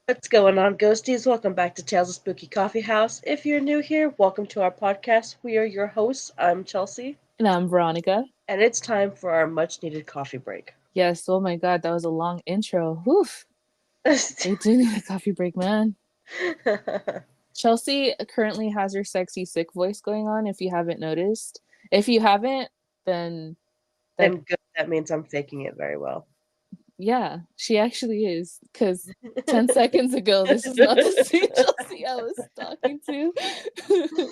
What's going on, ghosties? Welcome back to Tales of Spooky Coffee House. If you're new here, welcome to our podcast. We are your hosts. I'm Chelsea, And I'm Veronica. and it's time for our much needed coffee break. Yes, oh my god, that was a long intro. Woof. We do need a coffee break, man. Chelsea currently has her sexy sick voice going on, if you haven't noticed. If you haven't, then that Then good, that means I'm faking it very well. yeah, she actually is. Because 10 seconds ago, this is not the same Chelsea I was talking to. All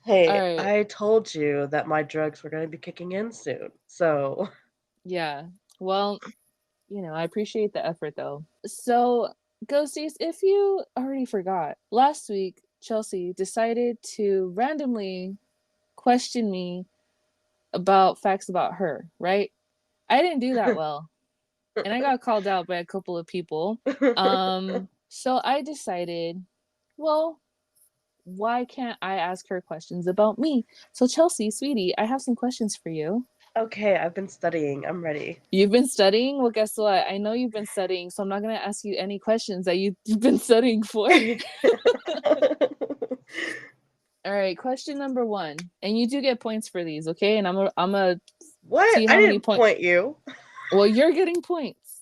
Hey, right. I told you that my drugs were going to be kicking in soon. So, Yeah. Well, I appreciate the effort though. So, ghosties, if you already forgot, last week Chelsea decided to randomly question me about facts about her, right? I didn't do that well, and I got called out by a couple of people. So I decided, well, why can't I ask her questions about me? So Chelsea, sweetie, I have some questions for you. okay, I've been studying. I'm ready. You've been studying? Well, guess what? I know you've been studying, so I'm not going to ask you any questions that you've been studying for. All right, question number 1. And you do get points for these, okay? And I'm gonna What? see I how many didn't points. point you. Well, you're getting points.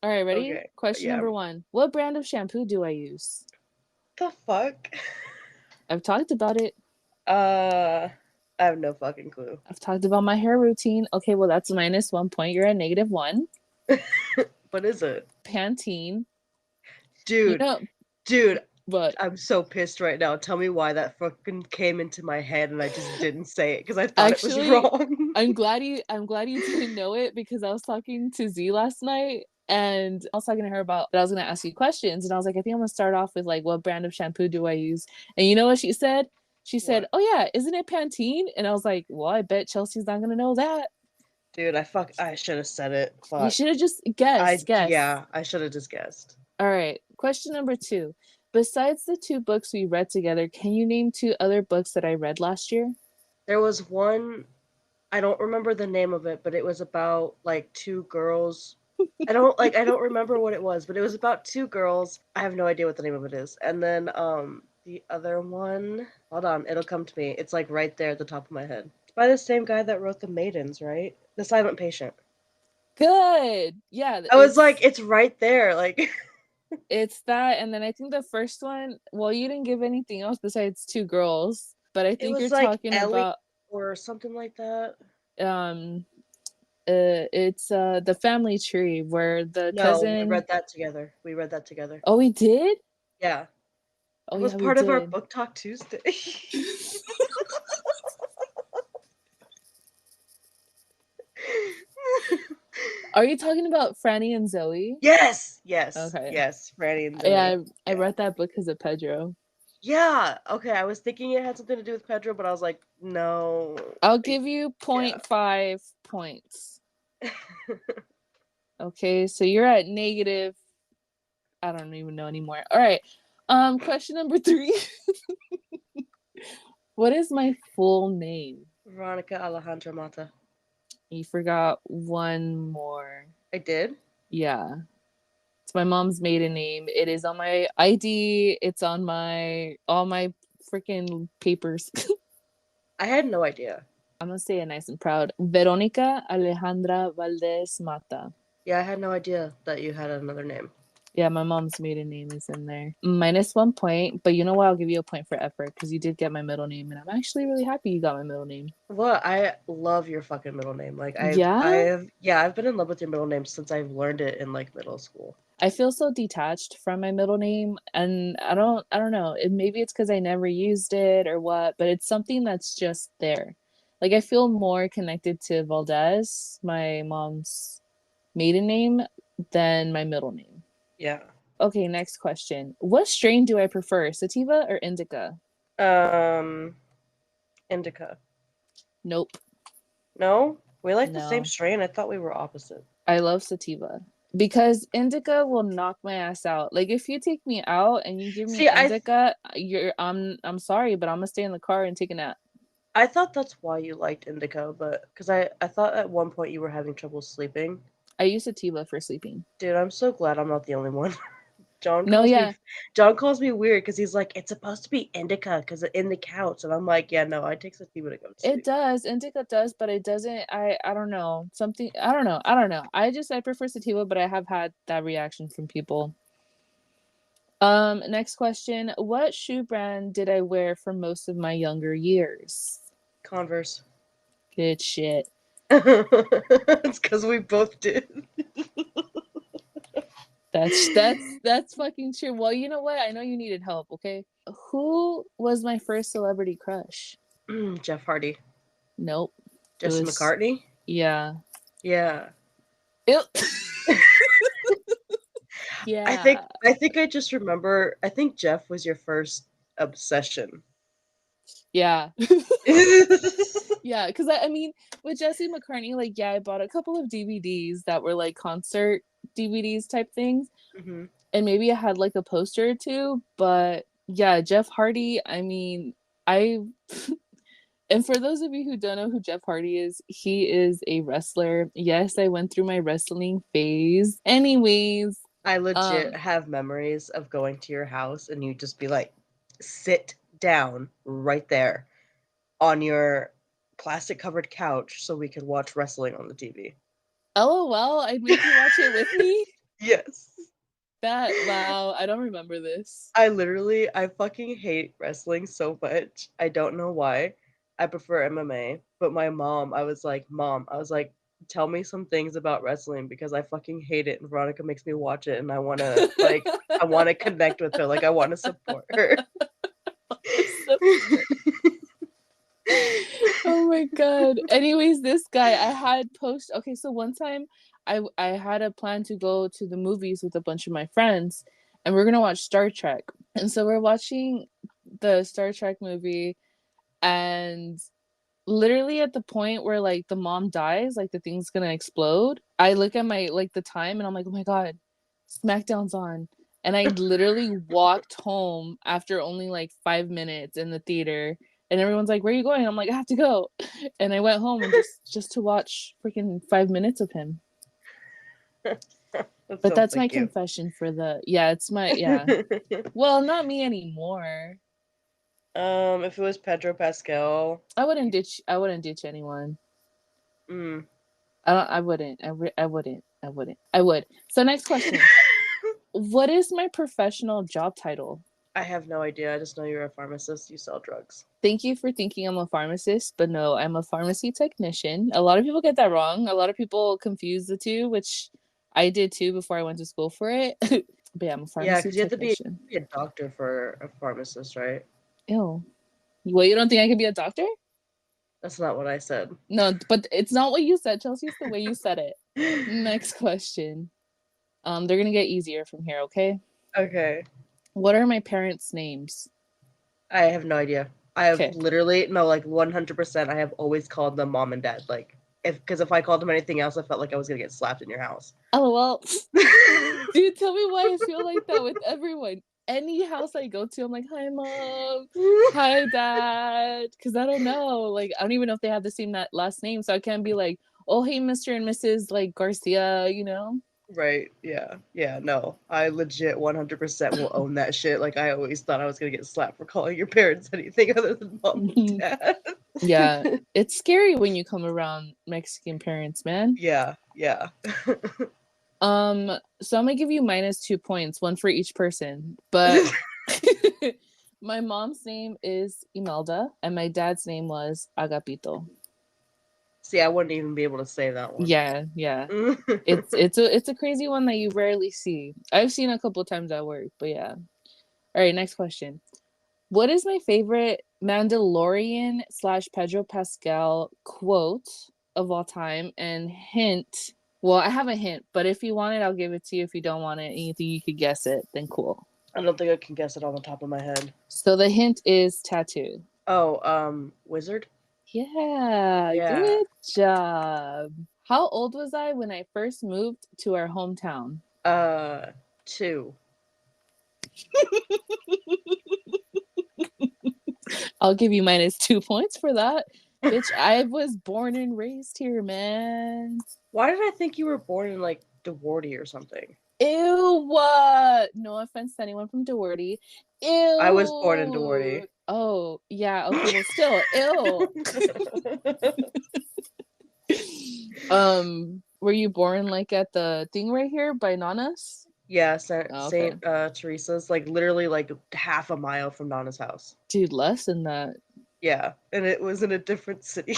All right, ready? Okay, Question yeah. number 1. What brand of shampoo do I use? The fuck? I've talked about it. I have no fucking clue. I've talked about my hair routine. Okay, well that's minus 1 point. You're at -1. What is it? Pantene. You Dude, know, dude, but I'm so pissed right now. Tell me why that fucking came into my head and I just didn't say it because I thought it was actually, wrong. I'm glad you didn't know it because I was talking to Z last night and I was talking to her about that I was gonna ask you questions and I was like, I think I'm gonna start off with like what brand of shampoo do I use? And you know what she said? She said, What? "Oh yeah, isn't it Pantene?" And I was like, "Well, I bet Chelsea's not gonna know that." Dude, I should have said it. You Fuck. should have just guessed. Guess. Yeah, I should have just guessed. All right. Question number 2. Besides the 2 books we read together, can you name 2 other books that I read last year? There was one, I don't remember the name of it, but it was about like two girls. I don't remember what it was, but it was about two girls. I have no idea what the name of it is. And then the other one, hold on, it'll come to me. It's like right there at the top of my head. It's by the same guy that wrote The Maidens, right? The Silent Patient. Good. Yeah, I was like, it's right there. Like it's that, and then I think the first one, well, you didn't give anything else besides 2 girls, but I it think you're was like talking Ellie about or something like that. um it's the family tree where the No, we cousin. read that together. We read that together. Oh, we did? Yeah. Oh It was yeah, we part of our did. book talk Tuesday. Are you talking about Franny and Zoe? Yes, yes, Okay. yes. Franny and Yeah, Zoe. I Yeah. read that book because of Pedro. Yeah. Okay, I was thinking it had something to do with Pedro, but I was like, no. I'll give you Yeah. 0.5 points. Okay, so you're at negative. I don't even know anymore. All right. Question number 3. What is my full name? Veronica Alejandra Mata. You forgot one more. I did? Yeah. It's my mom's maiden name. It is on my ID. It's on my all my freaking papers. I had no idea. I'm gonna say it nice and proud. Veronica Alejandra Valdez Mata. Yeah, I had no idea that you had another name. Yeah, my mom's maiden name is in there. Minus 1 point, but you know what? I'll give you a point for effort because you did get my middle name, and I'm actually really happy you got my middle name. Well, I love your fucking middle name. Like Yeah, I've been in love with your middle name since I've learned it in like middle school. I feel so detached from my middle name, and I don't know. Maybe it's because I never used it or what, but it's something that's just there. Like I feel more connected to Valdez, my mom's maiden name, than my middle name. Yeah. Okay, next question. What strain do I prefer, sativa or indica? Um, Indica. Nope. No? We like the same No. strain. I thought we were opposite. I love sativa because indica will knock my ass out. Like if you take me out and you give me See, indica, I'm sorry, but I'm gonna stay in the car and take a nap. I thought that's why you liked indica, but because I thought at one point you were having trouble sleeping. I use sativa for sleeping. Dude, I'm so glad I'm not the only one. John No, calls me yeah, John calls me weird because he's like, it's supposed to be indica because in the counts, and I'm like, yeah, no, I take sativa to go to it sleep. does. Indica does, but it doesn't. I don't know. Something. I don't know. I don't know. I prefer sativa, but I have had that reaction from people. Next question. What shoe brand did I wear for most of my younger years? Converse. Good shit. It's because we both did. That's fucking true. Well, you know what? I know you needed help, okay? Who was my first celebrity crush? Jeff Hardy. Nope. It Jesse was McCartney. yeah. Yeah. Ew. I think Yeah. I think I just remember. I think Jeff was your first obsession. Yeah. Yeah, because I mean, with Jesse McCartney, like, yeah, I bought a couple of DVDs that were like concert DVDs type things, Hmm. and maybe I had like a poster or two, but yeah, Jeff Hardy, I mean, I and for those of you who don't know who Jeff Hardy is, he is a wrestler. Yes, I went through my wrestling phase. Anyways, I legit um, have memories of going to your house and you just be like, sit down right there on your plastic covered couch so we could watch wrestling on the TV. LOL, I'd make you watch it with me. Yes. That wow, I don't remember this. I fucking hate wrestling so much. I don't know why. I prefer MMA. But I was like, tell me some things about wrestling because I fucking hate it and Veronica makes me watch it and I wanna connect with her. Like I wanna support her. Support. Oh my god. Anyways, this guy I had post okay, so one time I had a plan to go to the movies with a bunch of my friends and we're gonna watch Star Trek. And so we're watching the Star Trek movie and literally at the point where like the mom dies, like the thing's gonna explode, I look at my like the time and I'm like, oh my god, SmackDown's on. And I literally walked home after only like 5 minutes in the theater. And everyone's like, where are you going? I'm like, I have to go. And I went home and just to watch freaking 5 minutes of him. That But sounds that's my like you. confession for the yeah, it's my yeah. Well, not me anymore. If it was Pedro Pascal, I wouldn't ditch anyone. mm. I wouldn't. I wouldn't. I wouldn't. I would. So next question. What is my professional job title? I have no idea. I just know you're a pharmacist. You sell drugs. Thank you for thinking I'm a pharmacist, but no, I'm a pharmacy technician. A lot of people get that wrong. A lot of people confuse the two, which I did too before I went to school for it. But yeah, I'm a Yeah, pharmacy because you have to technician. be a doctor for a pharmacist, right? Ew. Well, you don't think I could be a doctor? That's not what I said. No, but it's not what you said, Chelsea. It's the way you said it. Next question. They're gonna get easier from here, okay? Okay. What are my parents' names? I have no idea. I have Okay. literally no, like 100%. I have always called them mom and dad. Like, if I called them anything else, I felt like I was gonna get slapped in your house. Oh well, dude, tell me why I feel like that with everyone. Any house I go to, I'm like, "Hi, mom. Hi, dad." Because I don't know. Like, I don't even know if they have the same last name, so I can't be like, "Oh, hey, Mr. and Mrs. like Garcia," you know? Right. Yeah. Yeah. No. I legit 100% will own that shit. Like I always thought I was gonna get slapped for calling your parents anything other than mom and dad. Yeah, it's scary when you come around Mexican parents, man. Yeah. Yeah. So I'm gonna give you -2 points, one for each person. But my mom's name is Imelda, and my dad's name was Agapito. See, I wouldn't even be able to say that one. Yeah, yeah. It's a crazy one that you rarely see. I've seen a couple times at work, but yeah. All right, next question. What is my favorite Mandalorian slash Pedro Pascal quote of all time? And hint. Well, I have a hint, but if you want it, I'll give it to you. If you don't want it and you think you could guess it, then cool. I don't think I can guess it on the top of my head. So the hint is tattoo. Oh, wizard? Yeah, Yeah. good job. How old was I when I first moved to our hometown? Uh, two. I'll give you -2 points for that. Bitch, I was born and raised here, man. Why did I think you were born in like DeWardy or something? Ew, no offense to anyone from Doherty. I was born in Ew. Doherty. Oh, yeah. Okay, well, still, ew. Were you born like at the thing right here by Nana's? Yeah, Oh, okay. Saint Teresa's, like literally like half a mile from Nana's house. Dude, less than that. Yeah, and it was in a different city.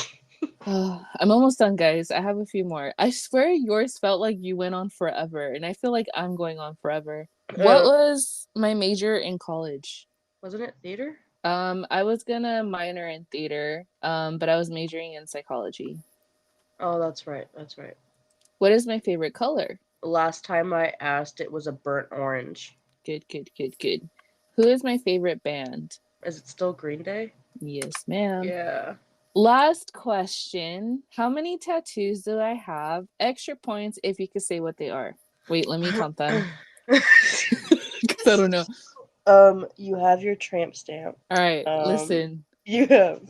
I'm almost done, guys. I have a few more. I swear yours felt like you went on forever, and I feel like I'm going on forever. What Uh, was my major in college? wasn't it theater? I was gonna minor in theater, but I was majoring in psychology. Oh, that's right. That's right. What is my favorite color? Last time I asked, it was a burnt orange. Good, good, good, good. Who is my favorite band? Is it still Green Day? Yes, ma'am. Yeah. Last question. How many tattoos do I have? Extra points if you could say what they are. Wait, let me count them. Because I don't know. You have your tramp stamp. All right, Um, listen. you have.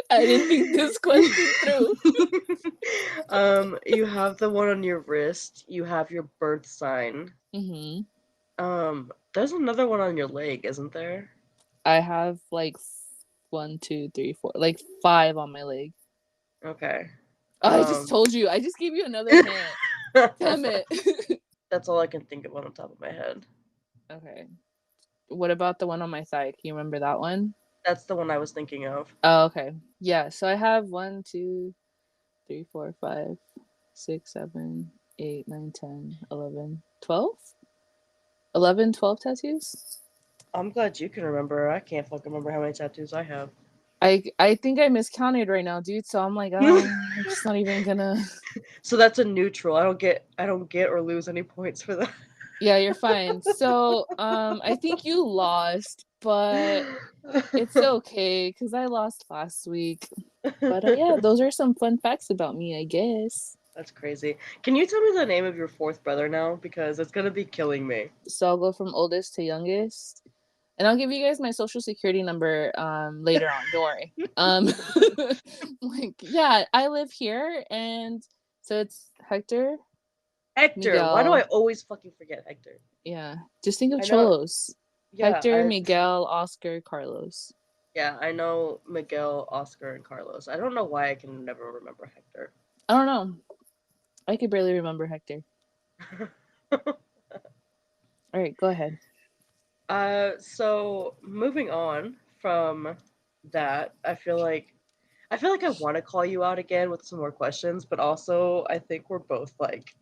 I didn't think this question through. You have the one on your wrist. You have your birth sign. Mm-hmm. There's another one on your leg, isn't there? I have like 1, 2, 3, 4, like 5 on my leg. Okay. Oh, I just told you. I just gave you another hint. Damn it. That's all I can think of on the top of my head. Okay. What about the one on my thigh? Can you remember that one? That's the one I was thinking of. Oh, okay. Yeah. So I have 1, 2, 3, 4, 5, 6, 7, 8, 9, 10, 11, 12? 11, 12 tattoos? I'm glad you can remember. I can't fucking remember how many tattoos I have. I think I miscounted right now, dude. So I'm like, I'm just not even gonna. So that's a neutral. I don't get or lose any points for that. Yeah, you're fine. So I think you lost, but it's okay because I lost last week. But yeah, those are some fun facts about me, I guess. That's crazy. Can you tell me the name of your fourth brother now? Because it's gonna be killing me. So I'll go from oldest to youngest. And I'll give you guys my social security number later on. Don't worry. Like, yeah, I live here, and so it's Hector, Hector. Why do I Miguel. always fucking forget Hector? Yeah, just think of I know. Cholos. Yeah, Hector, Miguel, Oscar, Carlos. I know Miguel, Oscar, and Carlos. I don't know why I can never remember Hector. I don't know. I could barely remember Hector. All right, go ahead. So moving on from that, I feel like I want to call you out again with some more questions, but also I think we're both like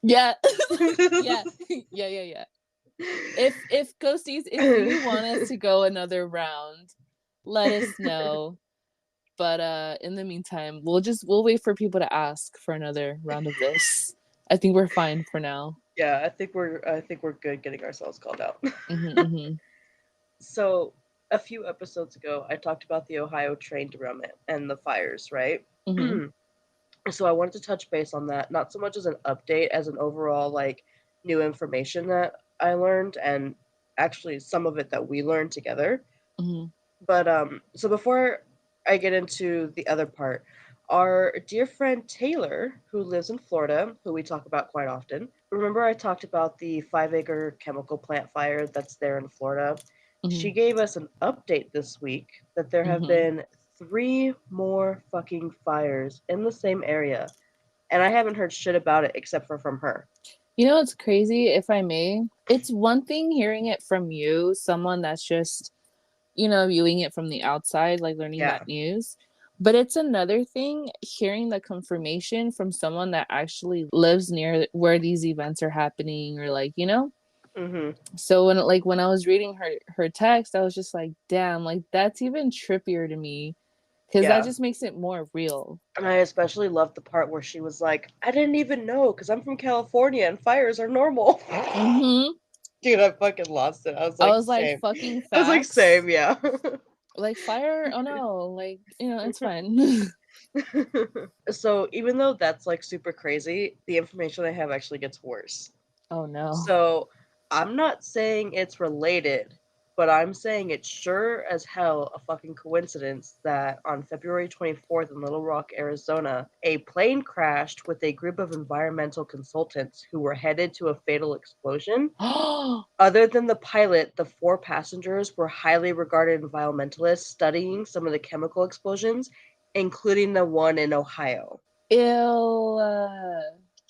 Yeah, yeah, yeah. If ghosties, if you want us to go another round, let us know. But in the meantime, we'll wait for people to ask for another round of this. I think we're fine for now. Yeah, I think we're good getting ourselves called out. Mm-hmm, mm-hmm. So a few episodes ago, I talked about the Ohio train derailment and the fires, right? Mm-hmm. So I wanted to touch base on that, not so much as an update as an overall like new information that I learned and actually some of it that we learned together. Mm-hmm. But so before I get into the other part, our dear friend Taylor, who lives in Florida, who we talk about quite often, remember I talked about the 5-acre chemical plant fire that's there in Florida? Mm-hmm. She gave us an update this week that there have Mm-hmm. been 3 more fucking fires in the same area, and I haven't heard shit about it except for from her. You know what's crazy, if I may? It's one thing hearing it from you, someone that's just, viewing it from the outside, like learning Yeah. that news. But it's another thing hearing the confirmation from someone that actually lives near where these events are happening, or like. Mhm. So when I was reading her text, I was just like, damn, like that's even trippier to me because that Yeah. just makes it more real. And I especially loved the part where she was like, I didn't even know because I'm from California and fires are normal. Mm-hmm. Dude, I fucking lost it. I was I like, was like, same. fucking I was like, facts. same, yeah. Like fire, oh no, like it's fine. So even though that's like super crazy, the information I have actually gets worse. Oh no. So I'm not saying it's related, but I'm saying it's sure as hell a fucking coincidence that on February 24th in Little Rock, Arizona, a plane crashed with a group of environmental consultants who were headed to a fatal explosion. Other than the pilot, the 4 passengers were highly regarded environmentalists studying some of the chemical explosions, including the one in Ohio. Ew.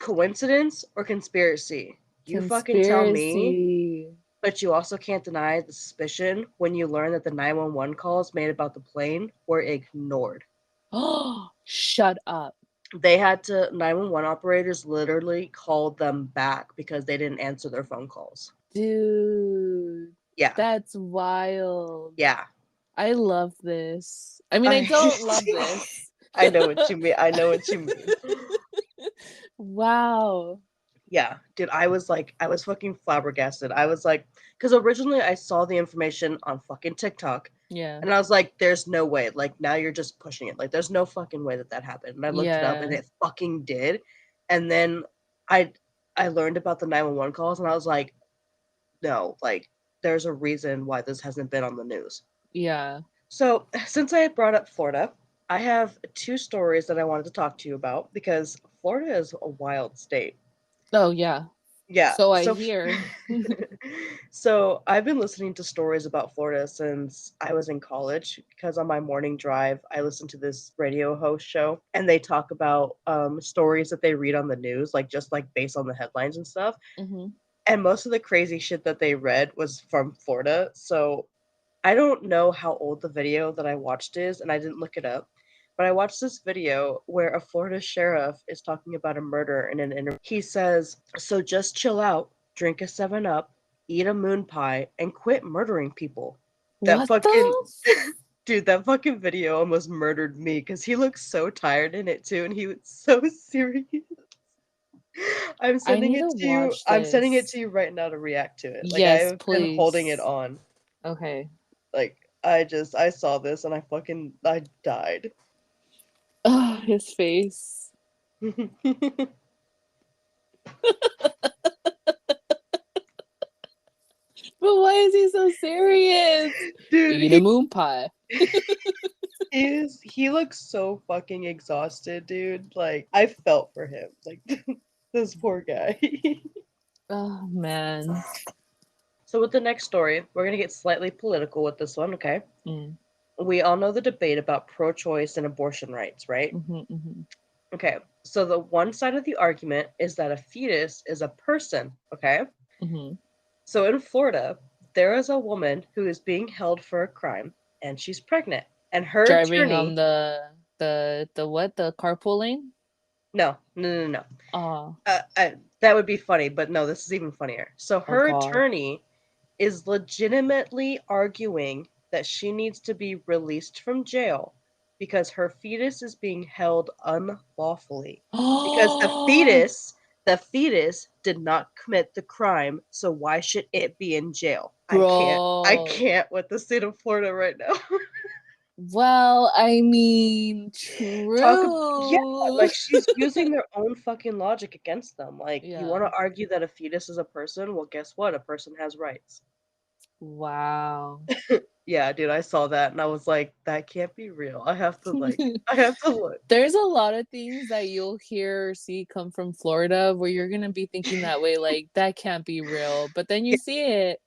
Coincidence or conspiracy? You fucking tell me. Conspiracy. But you also can't deny the suspicion when you learn that the 911 calls made about the plane were ignored. Oh, shut up. They had to, 911 operators literally called them back because they didn't answer their phone calls. Dude. Yeah. That's wild. Yeah. I love this. I mean, I don't love this. I know what you mean. I know what you mean. Wow. Yeah, dude, I was fucking flabbergasted. I was like, because originally I saw the information on fucking TikTok, Yeah. and I was like, there's no way. Like, now you're just pushing it. Like, there's no fucking way that happened. And I looked it up, and Yeah. it fucking did. And then I I learned about the 911 calls, and I was like, no, like, there's a reason why this hasn't been on the news. Yeah. So, since I had brought up Florida, I have 2 stories that I wanted to talk to you about because Florida is a wild state. Oh, yeah. Yeah. So I So hear. so I've been listening to stories about Florida since I was in college because on my morning drive I listen to this radio host show and they talk about stories that they read on the news, like just like based on the headlines and stuff. Mm-hmm. And most of the crazy shit that they read was from Florida. So I don't know how old the video that I watched is, and I didn't look it up. But I watched this video where a Florida sheriff is talking about a murder in an interview. He says, "So just chill out, drink a 7 Up, eat a moon pie, and quit murdering people." That What fucking the? dude, that fucking video almost murdered me because he looks so tired in it too, and he was so serious. I'm I sending need to it to you. watch I'm sending it this. to you right now to react to it. Like I Yes, have been holding it please. on. Okay. Like I saw this and I died. Oh, his face. But why is he so serious? Dude, Eat a moon pie. he looks so fucking exhausted, dude. Like I felt for him. Like this poor guy. Oh, man. So with the next story, we're gonna get slightly political with this one, okay? Mm. We all know the debate about pro-choice and abortion rights, right? Mm-hmm, mm-hmm. Okay. So the one side of the argument is that a fetus is a person, okay? Mm-hmm. So in Florida, there is a woman who is being held for a crime and she's pregnant. And her Driving on attorney, the what? The carpool lane? no. Oh, That would be funny, but no, this is even funnier. So oh her God. attorney is legitimately arguing that she needs to be released from jail because her fetus is being held unlawfully. Because Oh, the fetus did not commit the crime, so why should it be in jail? I bro. can't with the state of Florida right now. Well, I mean, Yeah, true. like she's using their own fucking logic against them. Like, you Yeah. want to argue that a fetus is a person? Well, guess what? A person has rights. Wow. Yeah, dude, I saw that and I was like, that can't be real. I have to look. There's a lot of things that you'll hear or see come from Florida where you're gonna be thinking that way, like that can't be real. But then you Yeah, see it.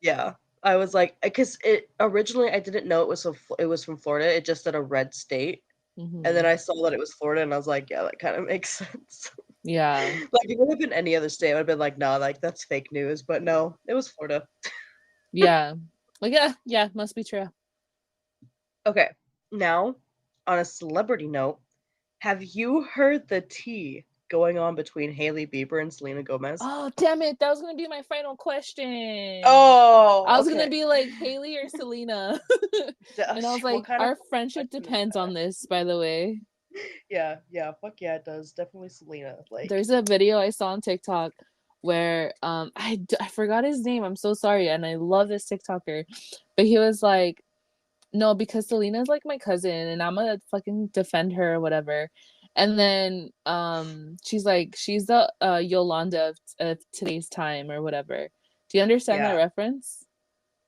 yeah. I was like, because it originally I didn't know it was from Florida. It just said a red state, and then Mm-hmm. I saw that it was Florida, and I was like, yeah, that kind of makes sense. Yeah. Like, it would have been any other state, I would have been like, no, like that's fake news. But no, it was Florida. Yeah. Like, yeah, must be true. Okay, now on a celebrity note, have you heard the tea going on between Hailey Bieber and Selena Gomez? Oh, damn it. That was gonna be my final question. Oh, I was gonna okay. be like Haley or Selena. And I was What like, kind of our friendship question is depends on that? this, by the way. Yeah, yeah, fuck yeah, it does. Definitely Selena. Like, There's a video I saw on TikTok where I forgot his name. I'm so sorry, and I love this TikToker, but he was like, "No, because Selena's like my cousin, and I'm gonna fucking defend her or whatever." And then she's like, she's the Yolanda of today's time or whatever. Do you understand that yeah, reference?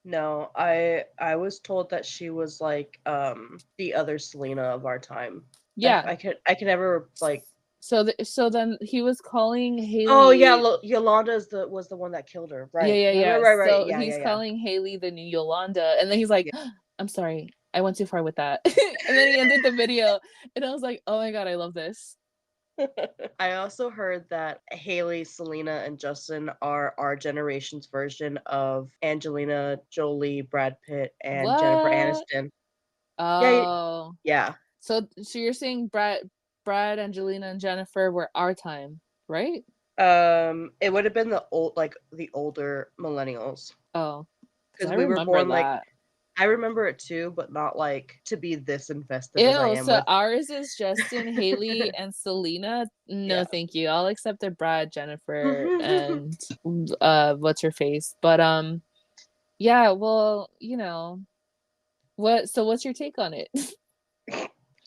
No, I was told that she was like the other Selena of our time. Yeah. I can never like. So then he was calling Oh yeah, Haley. Yolanda is the was the one that killed her. Yeah, Right, yeah, right, right, yeah. right, right. So Yeah, he's yeah, yeah. calling Haley the new Yolanda, and then he's like, Yeah. "I'm sorry, I went too far with that." And then he ended the video, and I was like, "Oh my god, I love this." I also heard that Haley, Selena, and Justin are our generation's version of Angelina Jolie, Brad Pitt, and Jennifer What? Aniston. Yeah, Oh, yeah. so you're saying Brad, Angelina, and Jennifer were our time, right? It would have been the old, like the older millennials, Oh, because because I we were remember born like that. I remember it too, but not like to be this invested as I Ew, am so with. ours is Justin, Haley, and Selena. No, Yeah. thank you. I'll accept the Brad, Jennifer, and what's her face. But yeah, well, what's your take on it?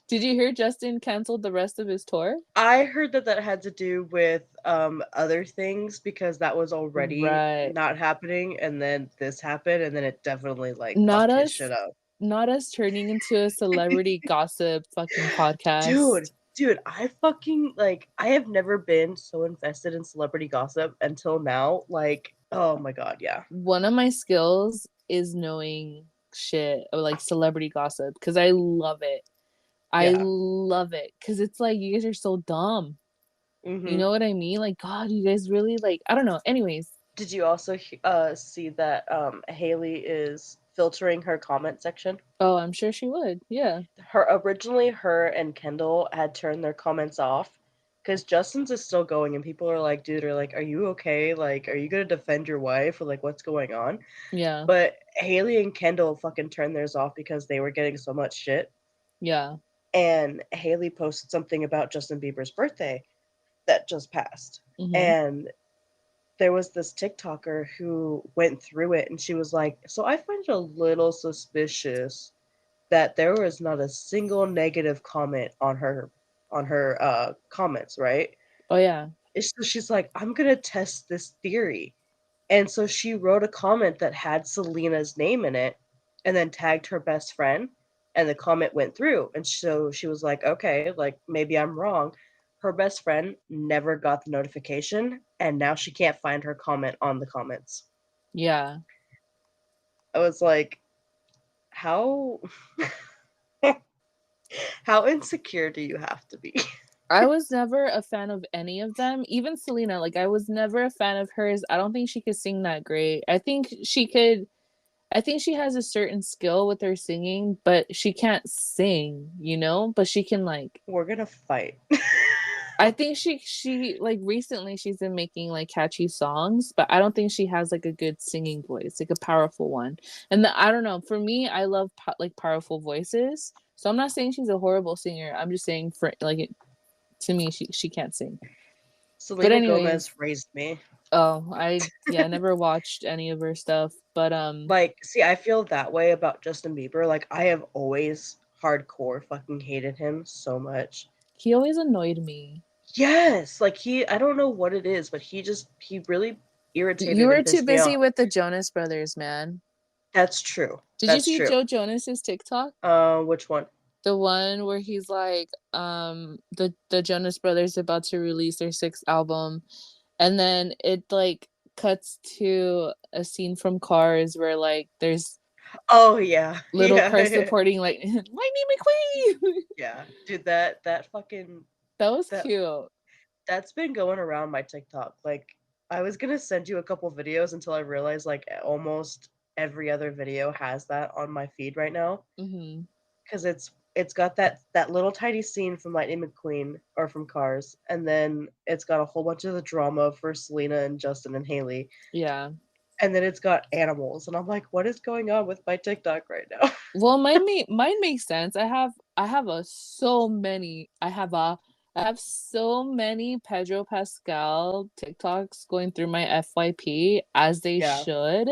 Did you hear Justin canceled the rest of his tour? I heard that that had to do with other things because that was already Right. not happening, and then this happened, and then it definitely like Not fucked his us shit up. not us turning into a celebrity gossip fucking Dude, podcast. dude, I fucking like I have never been so invested in celebrity gossip until now. Like, oh my god, yeah. One of my skills is knowing shit or like celebrity gossip because I love it. I Yeah. love it because it's like you guys are so dumb. You Mhm. know what I mean? Like, God, you guys really like, I don't know. Anyways, Did you also see that Haley is filtering her comment section? oh, I'm sure she would. Yeah. Her and Kendall had turned their comments off because Justin's is still going, and people are like, dude, are like, are you okay? Like, are you gonna defend your wife or like what's going on? Yeah. But Haley and Kendall fucking turned theirs off because they were getting so much shit. Yeah. And Haley posted something about Justin Bieber's birthday that just passed. Mm-hmm. And there was this TikToker who went through it and she was like, so I find it a little suspicious that there was not a single negative comment on her comments, right? Oh, yeah. So she's like, I'm gonna test this theory. And so she wrote a comment that had Selena's name in it and then tagged her best friend and the comment went through. And so she was like, okay, like maybe I'm wrong. Her best friend never got the notification and now she can't find her comment on the comments. Yeah. I was like, how how insecure do you have to be? I was never a fan of any of them. Even Selena, like, I was never a fan of hers. I don't think she could sing that great. I think she has a certain skill with her singing, but she can't sing, But she can like We're gonna fight. I think she like recently she's been making like catchy songs, but I don't think she has like a good singing voice, like a powerful one. And I don't know, for me, I love like powerful voices. So I'm not saying she's a horrible singer. I'm just saying for like to me she can't sing. But Selena anyways, Gomez raised me. oh, I never watched any of her stuff, but Like, see, I feel that way about Justin Bieber. Like, I have always hardcore fucking hated him so much. he always annoyed me. Yes, like I don't know what it is, but he really You irritated were and too pissed me busy off. with the Jonas Brothers, man. That's true. Did you That's see true. Joe Jonas's TikTok? Which one? The one where he's like, the Jonas Brothers about to release their sixth album, and then it like cuts to a scene from Cars where like there's Oh yeah, little cars yeah, supporting like Lightning McQueen. yeah, dude. That fucking That was that cute. that's been going around my TikTok. Like, I was gonna send you a couple videos until I realized like almost every other video has that on my feed right now. Hmm. Because it's got that little tiny scene from Lightning McQueen or from Cars, and then it's got a whole bunch of the drama for Selena and Justin and Haley, Yeah. and then it's got animals, and I'm like, what is going on with my TikTok right now? Well, mine makes sense. I have so many Pedro Pascal TikToks going through my FYP as they Yeah. should.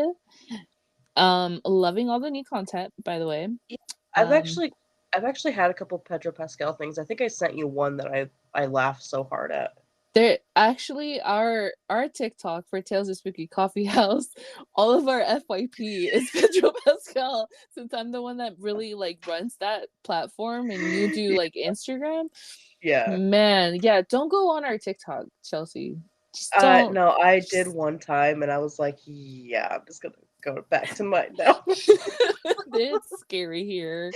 Loving all the new content, by the way. Yeah, I've Um, actually I've actually had a couple Pedro Pascal things. I think I sent you one that I laughed so hard at. There actually our TikTok for Tales of Spooky Coffee House, all of our FYP is Pedro Pascal. Since I'm the one that really like runs that platform and you do like Instagram. Yeah. Man, yeah, don't go on our TikTok, Chelsea. Just don't. No, I did Just... one time and I was like, yeah, I'm just gonna go back to mine now. It's scary here.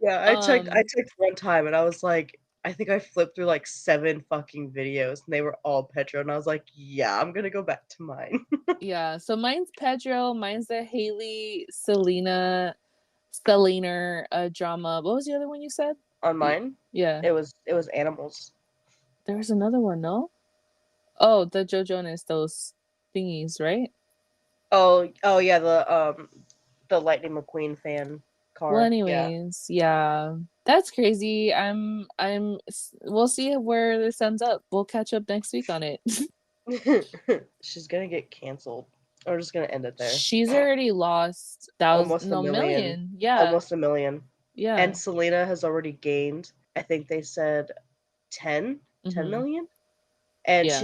Yeah, I Um, checked one time and I was like, I think I flipped through like 7 fucking videos and they were all Petro and I was like, yeah, I'm gonna go back to mine. yeah, so mine's Pedro, mine's the Haley Selena drama. What was the other one you said? On mine, Yeah. it was animals. There was another one, no? Oh, the Joe Jonas, those thingies, right? Oh yeah, the Lightning McQueen fan Well, car. Yeah. anyways, yeah. That's crazy. We'll see where this ends up. We'll catch up next week on it. She's gonna get canceled. We're just gonna end it there. She's already lost Almost a no, million. million. Yeah. Almost a million. Yeah. And Selena has already gained, I think they said 10 Mm-hmm. million. And Yeah.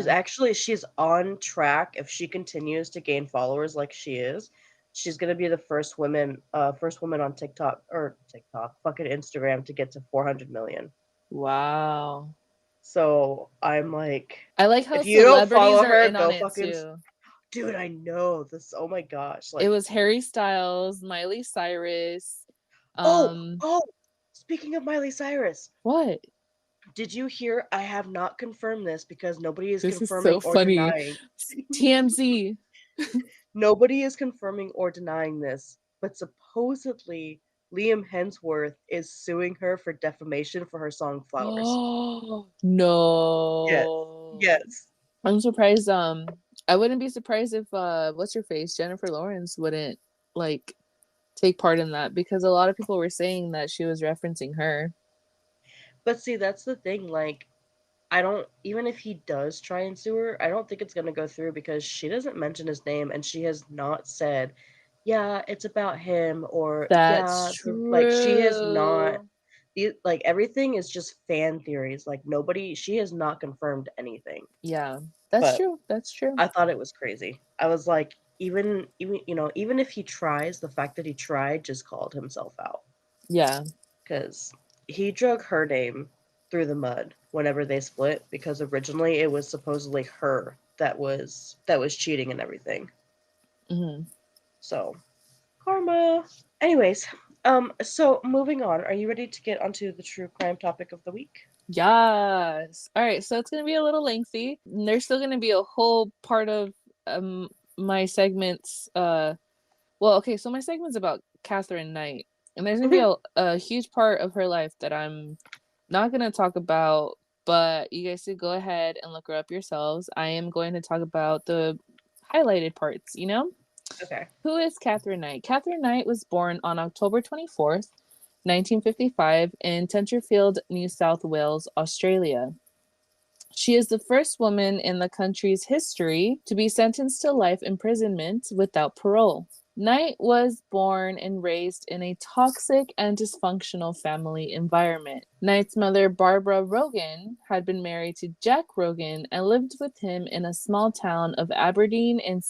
she's on track. If she continues to gain followers like she is, she's gonna be the first woman on TikTok, fucking Instagram to get to 400 million. Wow. So I'm like, I like how if you don't celebrities follow are her, in on go it fucking, too. dude. I know this. Oh my gosh, It like, was Harry Styles, Miley Cyrus. oh, Um, oh. Speaking of Miley Cyrus, what? did you hear? I have not confirmed this because nobody is This is so confirming or funny. denying. TMZ. Nobody is confirming or denying this, but supposedly Liam Hemsworth is suing her for defamation for her song Flowers. Oh Yes. no. Yes. I'm surprised. I wouldn't be surprised if what's her face? Jennifer Lawrence wouldn't like take part in that because a lot of people were saying that she was referencing her. But see, that's the thing. Like, I don't, even if he does try and sue her, I don't think it's going to go through because she doesn't mention his name and she has not said, yeah, it's about him or That's yeah, like she has not, true. like everything is just fan theories. Like nobody, she has not confirmed anything. Yeah, that's But true. That's true. I thought it was crazy. I was like, even if he tries, the fact that he tried just called himself out Yeah. because he drug her name through the mud whenever they split because originally it was supposedly her that was cheating and everything. Hmm. So karma. Anyways, so moving on. Are you ready to get onto the true crime topic of the week? Yes. All right. So it's gonna be a little lengthy. There's still gonna be a whole part of my segments. Well, okay. So my segment's about Katherine Knight, and there's gonna be a huge part of her life that I'm not gonna talk about. But you guys should go ahead and look her up yourselves. I am going to talk about the highlighted parts. Okay. Who is Katherine Knight? Katherine Knight was born on October 24th, 1955, in Tenterfield, New South Wales, Australia. She is the first woman in the country's history to be sentenced to life imprisonment without parole. Knight was born and raised in a toxic and dysfunctional family environment. Knight's mother, Barbara Rogan, had been married to Jack Rogan and lived with him in a small town of Aberdeen in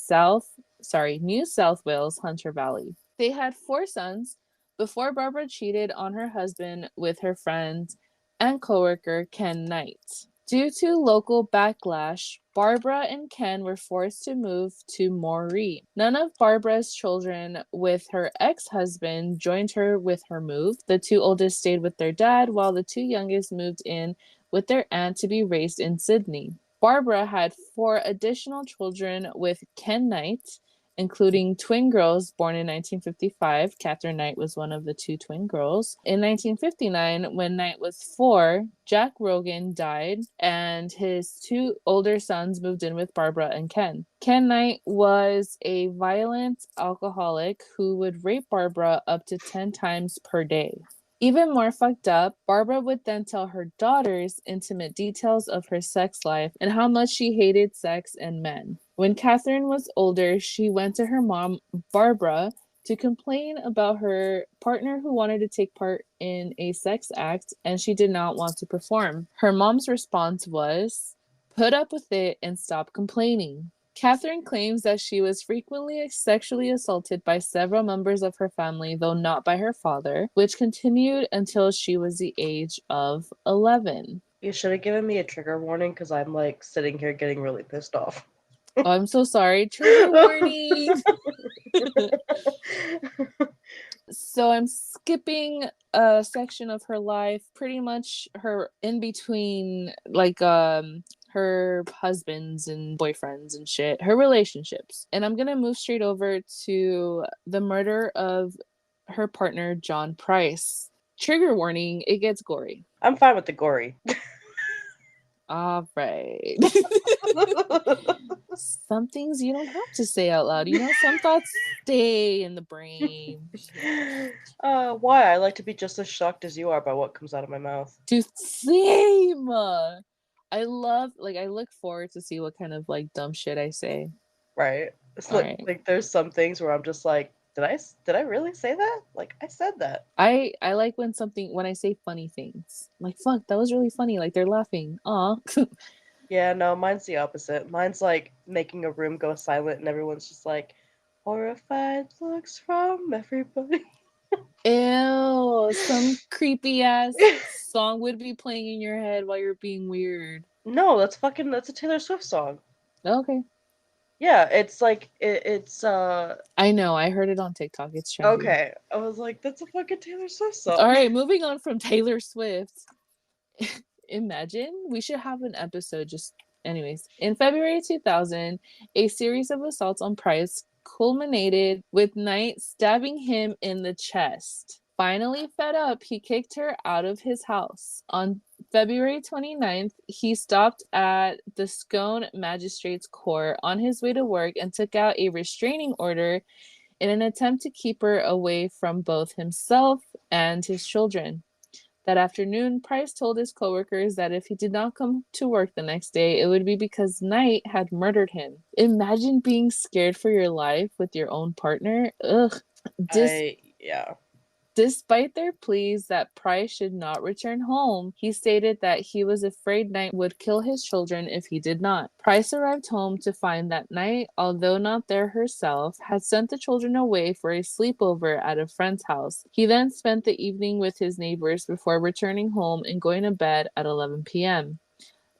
New South Wales, Hunter Valley. They had 4 sons before Barbara cheated on her husband with her friend and coworker Ken Knight. Due to local backlash, Barbara and Ken were forced to move to Moree. None of Barbara's children with her ex-husband joined her with her move. The 2 oldest stayed with their dad, while the 2 youngest moved in with their aunt to be raised in Sydney. Barbara had 4 additional children with Ken Knight, including twin girls born in 1955. Katherine Knight was one of the 2 twin girls. In 1959, when Knight was 4, Jack Rogan died, and his 2 older sons moved in with Barbara and Ken. Ken Knight was a violent alcoholic who would rape Barbara up to 10 times per day. Even more fucked up, Barbara would then tell her daughters intimate details of her sex life and how much she hated sex and men. When Katherine was older, she went to her mom, Barbara, to complain about her partner who wanted to take part in a sex act and she did not want to perform. Her mom's response was, put up with it and stop complaining. Katherine claims that she was frequently sexually assaulted by several members of her family, though not by her father, which continued until she was the age of 11. You should have given me a trigger warning because I'm like sitting here getting really pissed off. Oh, I'm so sorry. Trigger warning. So I'm skipping a section of her life, pretty much her in between, like, her husbands and boyfriends and shit, her relationships. And I'm gonna move straight over to the murder of her partner, John Price. Trigger warning, it gets gory. I'm fine with the gory. All right. Some things you don't have to say out loud. You know, some thoughts stay in the brain. Why? I like to be just as shocked as you are by what comes out of my mouth. To same. I look forward to see what kind of like dumb shit I say. Right? It's All like, right. like there's some things where I'm just like, did I really say that? Like I said that. I like when I say funny things. Like, fuck, that was really funny. Like they're laughing. Aw. Yeah, no, mine's the opposite. Mine's like making a room go silent and everyone's just like horrified looks from everybody. Ew, some creepy ass song would be playing in your head while you're being weird. No, that's a Taylor Swift song. Okay. Yeah, it's like it's I know, I heard it on TikTok. It's trendy. okay. I was like, that's a fucking Taylor Swift All song. right, moving on from Taylor Swift. Imagine we should have an episode just anyways. In February 2000, a series of assaults on Price culminated with Knight stabbing him in the chest. Finally fed up, he kicked her out of his house. On February 29th, he stopped at the Scone Magistrates Court on his way to work and took out a restraining order in an attempt to keep her away from both himself and his children. That afternoon, Price told his coworkers that if he did not come to work the next day, it would be because Knight had murdered him. Imagine being scared for your life with your own partner. Ugh. Yeah. Despite their pleas that Price should not return home, he stated that he was afraid Knight would kill his children if he did not. Price arrived home to find that Knight, although not there herself, had sent the children away for a sleepover at a friend's house. He then spent the evening with his neighbors before returning home and going to bed at 11 p.m.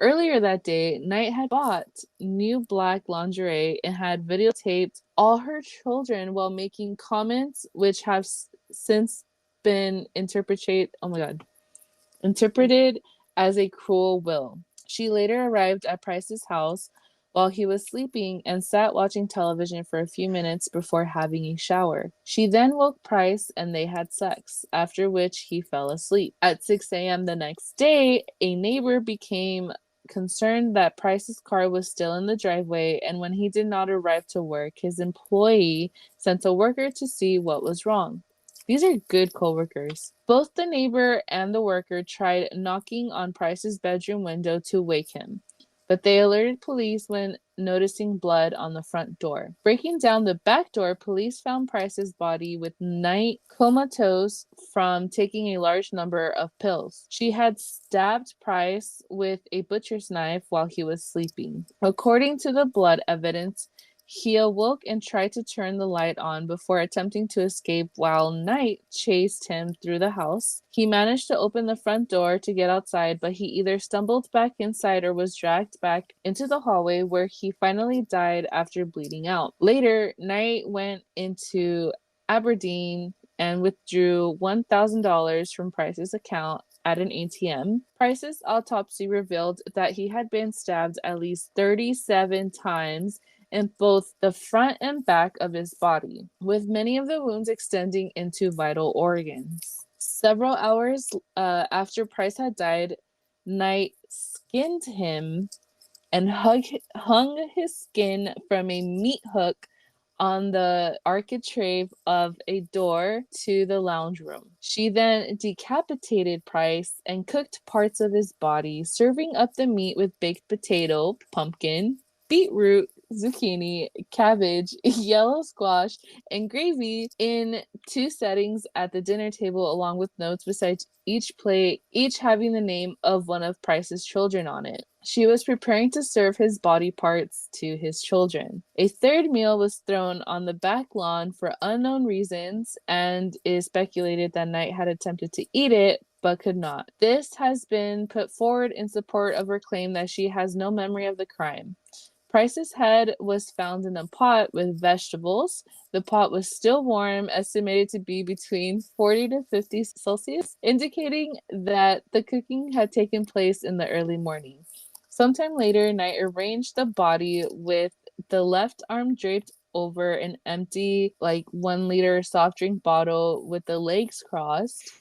Earlier that day, Knight had bought new black lingerie and had videotaped all her children while making comments which have since been interpreted as a cruel will. She later arrived at Price's house while he was sleeping and sat watching television for a few minutes before having a shower. She then woke Price and they had sex, after which he fell asleep. At 6 a.m. the next day, a neighbor became concerned that Price's car was still in the driveway, and when he did not arrive to work, his employee sent a worker to see what was wrong. These are good coworkers. Both the neighbor and the worker tried knocking on Price's bedroom window to wake him, but they alerted police when noticing blood on the front door. Breaking down the back door, police found Price's body with Knight comatose from taking a large number of pills. She had stabbed Price with a butcher's knife while he was sleeping. According to the blood evidence, he awoke and tried to turn the light on before attempting to escape while Knight chased him through the house. He managed to open the front door to get outside, but he either stumbled back inside or was dragged back into the hallway where he finally died after bleeding out. Later, Knight went into Aberdeen and withdrew $1,000 from Price's account at an ATM. Price's autopsy revealed that he had been stabbed at least 37 times in both the front and back of his body, with many of the wounds extending into vital organs. Several hours after Price had died, Knight skinned him and hung his skin from a meat hook on the architrave of a door to the lounge room. She then decapitated Price and cooked parts of his body, serving up the meat with baked potato, pumpkin, beetroot, zucchini, cabbage, yellow squash, and gravy in 2 settings at the dinner table, along with notes beside each plate, each having the name of one of Price's children on it. She was preparing to serve his body parts to his children. A third meal was thrown on the back lawn for unknown reasons, and it is speculated that Knight had attempted to eat it but could not. This has been put forward in support of her claim that she has no memory of the crime. Price's head was found in a pot with vegetables. The pot was still warm, estimated to be between 40 to 50 Celsius, indicating that the cooking had taken place in the early morning. Sometime later, Knight arranged the body with the left arm draped over an empty, 1 liter soft drink bottle with the legs crossed.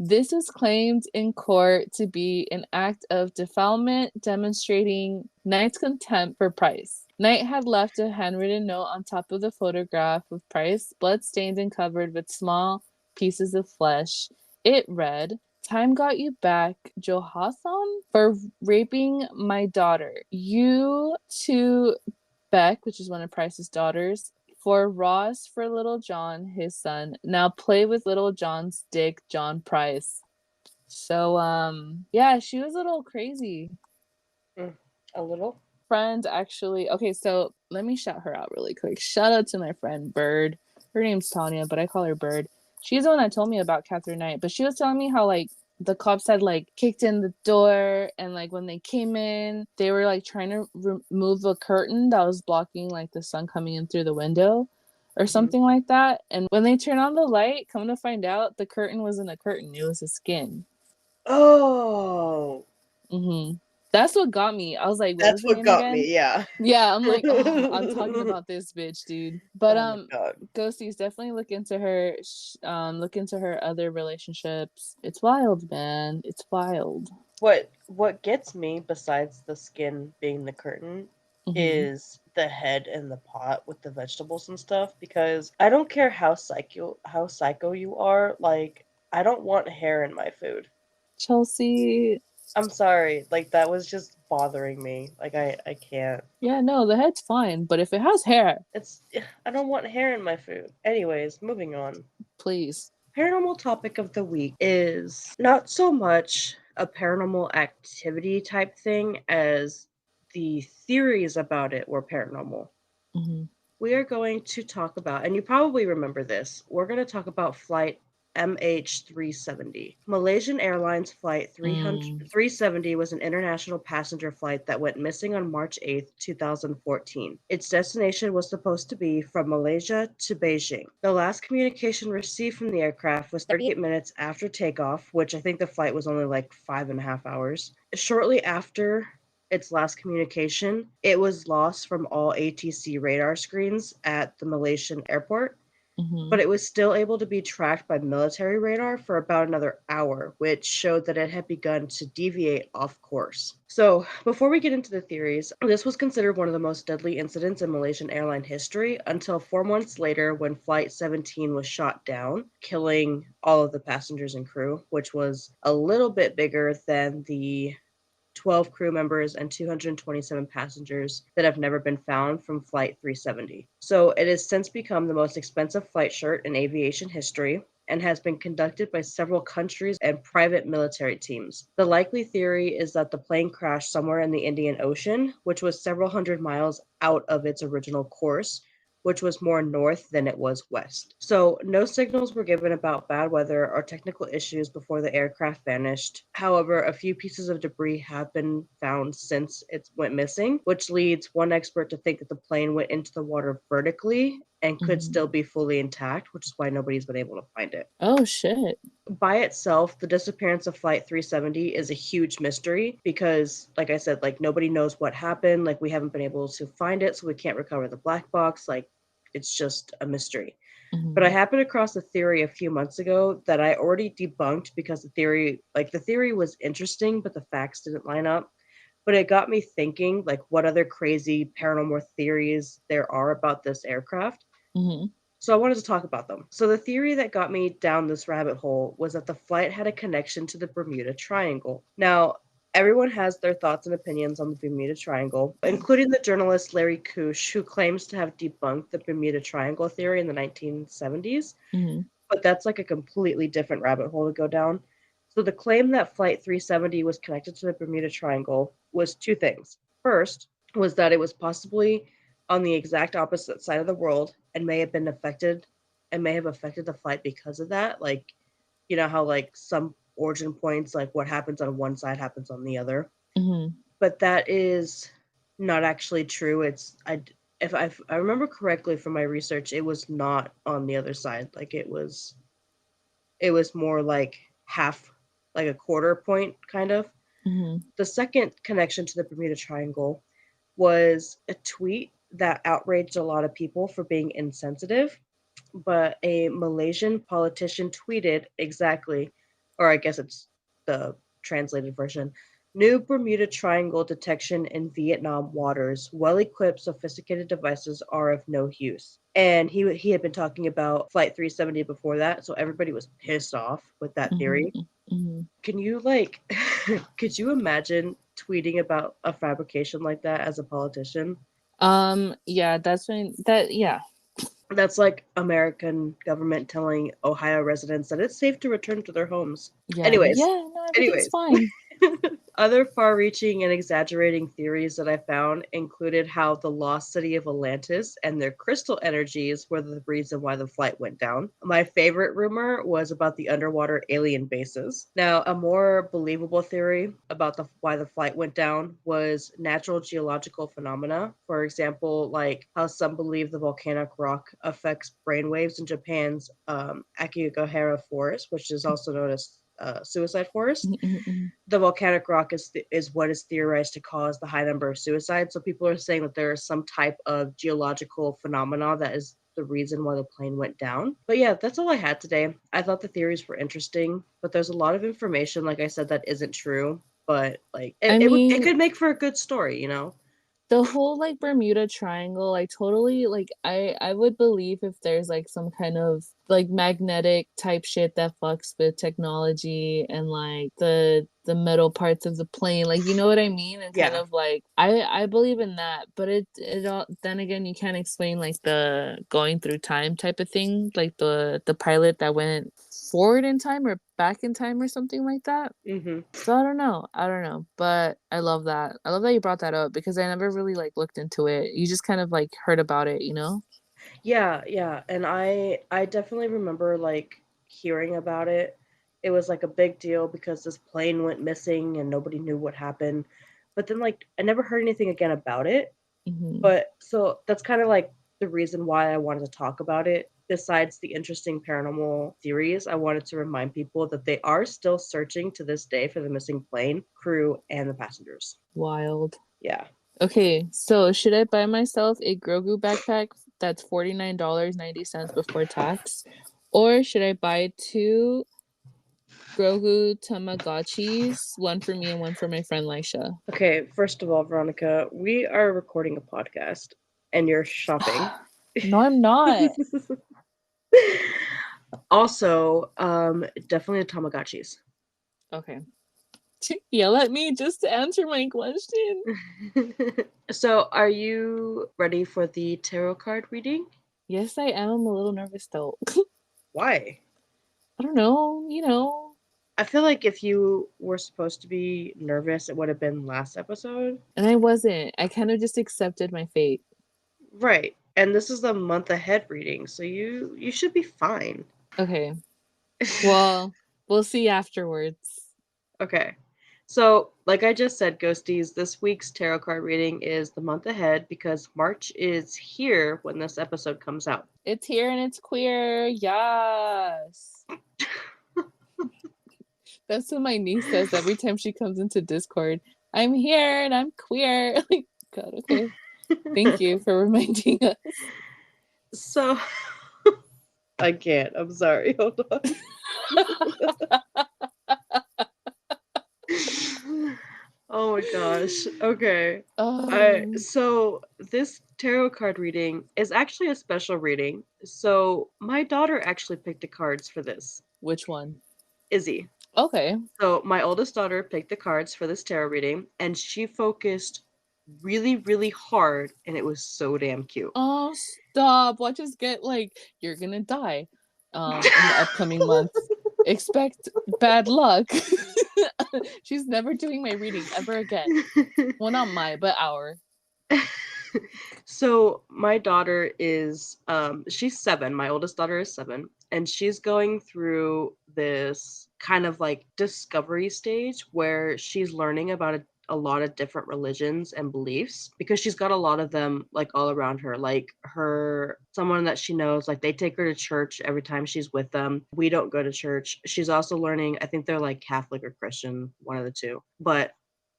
This was claimed in court to be an act of defilement, demonstrating Knight's contempt for Price. Knight had left a handwritten note on top of the photograph of Price, blood-stained and covered with small pieces of flesh. It read, "Time got you back, Johathon, for raping my daughter. You to Beck," which is one of Price's daughters, "for Ross, for Little John, his son. Now play with Little John's dick, John Price." So, yeah, she was a little crazy. A little? Friend actually, okay, so let me shout her out really quick. Shout out to my friend Bird. Her name's Tanya, but I call her Bird. She's the one that told me about Katherine Knight, but she was telling me how, the cops had, kicked in the door, and, when they came in, they were, trying to remove a curtain that was blocking, the sun coming in through the window or something like that. And when they turned on the light, come to find out, the curtain wasn't a curtain. It was a skin. Oh. That's what got me. I was like, what That's was her what name got again? me, yeah. Yeah, I'm like, oh, I'm talking about this bitch, dude. But Oh my god. Ghosties, definitely look into her. Look into her other relationships. It's wild, man. It's wild. What gets me, besides the skin being the curtain, is the head in the pot with the vegetables and stuff, because I don't care how psycho you are, I don't want hair in my food. Chelsea. I'm sorry, that was just bothering me. I can't. Yeah, no, the head's fine, but if it has hair, I don't want hair in my food. Anyways, moving on. please. Paranormal topic of the week is not so much a paranormal activity type thing as the theories about it were paranormal. We are going to talk about, and you probably remember this, we're going to talk about flight MH370. Malaysian Airlines Flight 370 was an international passenger flight that went missing on March 8th, 2014. Its destination was supposed to be from Malaysia to Beijing. The last communication received from the aircraft was 38 minutes after takeoff, which I think the flight was only 5.5 hours. Shortly after its last communication, it was lost from all ATC radar screens at the Malaysian airport. But it was still able to be tracked by military radar for about another hour, which showed that it had begun to deviate off course. So, before we get into the theories, this was considered one of the most deadly incidents in Malaysian airline history until 4 months later when Flight 17 was shot down, killing all of the passengers and crew, which was a little bit bigger than the 12 crew members and 227 passengers that have never been found from Flight 370. So it has since become the most expensive flight shirt in aviation history and has been conducted by several countries and private military teams. The likely theory is that the plane crashed somewhere in the Indian Ocean, which was several hundred miles out of its original course, which was more north than it was west. So, no signals were given about bad weather or technical issues before the aircraft vanished. However, a few pieces of debris have been found since it went missing, which leads one expert to think that the plane went into the water vertically and could still be fully intact, which is why nobody's been able to find it. Oh, shit. By itself, the disappearance of Flight 370 is a huge mystery because, like I said, nobody knows what happened. We haven't been able to find it, so we can't recover the black box. It's just a mystery. But I happened across a theory a few months ago that I already debunked because the theory was interesting, but the facts didn't line up. But it got me thinking, what other crazy paranormal theories there are about this aircraft. So I wanted to talk about them. So the theory that got me down this rabbit hole was that the flight had a connection to the Bermuda Triangle. Now, Everyone has their thoughts and opinions on the Bermuda Triangle, including the journalist Larry Kush, who claims to have debunked the Bermuda Triangle theory in the 1970s. Mm-hmm. But that's like a completely different rabbit hole to go down. So the claim that Flight 370 was connected to the Bermuda Triangle was two things. First was that it was possibly on the exact opposite side of the world and may have affected the flight because of that. Like, you know how like some origin points, like what happens on one side happens on the other. Mm-hmm. But that is not actually true. If I remember correctly from my research, it was not on the other side. Like it was more like half, like a quarter point kind of. Mm-hmm. The second connection to the Bermuda Triangle was a tweet that outraged a lot of people for being insensitive, but a Malaysian politician tweeted exactly, or I guess it's the translated version. New Bermuda Triangle detection in Vietnam waters. Well-equipped, sophisticated devices are of no use. And he had been talking about Flight 370 before that, so everybody was pissed off with that theory. Mm-hmm. Mm-hmm. Can you could you imagine tweeting about a fabrication like that as a politician? Yeah, that's when that yeah. That's like American government telling Ohio residents that it's safe to return to their homes. Yeah. Anyways, Yeah, no, everything's anyways, fine. other far-reaching and exaggerating theories that I found included how the lost city of Atlantis and their crystal energies were the reason why the flight went down. My favorite rumor was about the underwater alien bases. Now, a more believable theory about why the flight went down was natural geological phenomena. For example, like how some believe the volcanic rock affects brainwaves in Japan's Akigahara Forest, which is also known as suicide forest. Mm-hmm. The volcanic rock is what is theorized to cause the high number of suicides. So people are saying that there is some type of geological phenomena that is the reason why the plane went down. But yeah, that's all I had today. I thought the theories were interesting, but there's a lot of information, like I said, that isn't true. But like I it mean, could make for a good story, you know? the whole like Bermuda Triangle, I totally like I would believe if there's like some kind of like magnetic type shit that fucks with technology and like the metal parts of the plane, like you know what I mean? And kind Yeah. of like I believe in that, but it all then again you can't explain like the going through time type of thing, like the pilot that went forward in time or back in time or something like that. Mm-hmm. So I don't know. I don't know. But I love that. I love that you brought that up because I never really like looked into it. You just kind of like heard about it, you know? Yeah, yeah, and I definitely remember like hearing about it. It was like a big deal because this plane went missing and nobody knew what happened. But then like I never heard anything again about it. Hmm. But so that's kind of like the reason why I wanted to talk about it. Besides the interesting paranormal theories, I wanted to remind people that they are still searching to this day for the missing plane, crew, and the passengers. Wild. Yeah. Okay, so should I buy myself a Grogu backpack that's $49.90 before tax? Or should I buy two Grogu Tamagotchis, one for me and one for my friend Lisha? Okay, first of all, Veronica, we are recording a podcast and you're shopping. No, I'm not. Also, definitely the Tamagotchis. Okay. Yell at me just to answer my question. So, are you ready for the tarot card reading? Yes, I am. I'm a little nervous though. Why? I don't know, you know. I feel like if you were supposed to be nervous, it would have been last episode. And I wasn't. I kind of just accepted my fate. Right. And this is the month ahead reading, so you should be fine. Okay. Well, we'll see afterwards. Okay. So, like I just said, Ghosties, this week's tarot card reading is the month ahead because March is here when this episode comes out. It's here and it's queer. Yes. That's what my niece says every time she comes into Discord. I'm here and I'm queer. Like, God, okay. Thank you for reminding us. So, I can't. I'm sorry. Hold on. Oh my gosh. Okay. Um, So this tarot card reading is actually a special reading. So my daughter actually picked the cards for this. which one? Izzy. Okay. So my oldest daughter picked the cards for this tarot reading, and she focused really, really hard, and it was so damn cute. Oh, stop. Watch us get like you're gonna die in the upcoming months. Expect bad luck. She's never doing my reading ever again. Well, not my, but our. So my daughter is she's 7. My oldest daughter is 7, and she's going through this kind of like discovery stage where she's learning about a lot of different religions and beliefs because she's got a lot of them like all around her. Like her someone that she knows, like they take her to church every time she's with them. We don't go to church. She's also learning, I think they're like Catholic or Christian, one of the two. But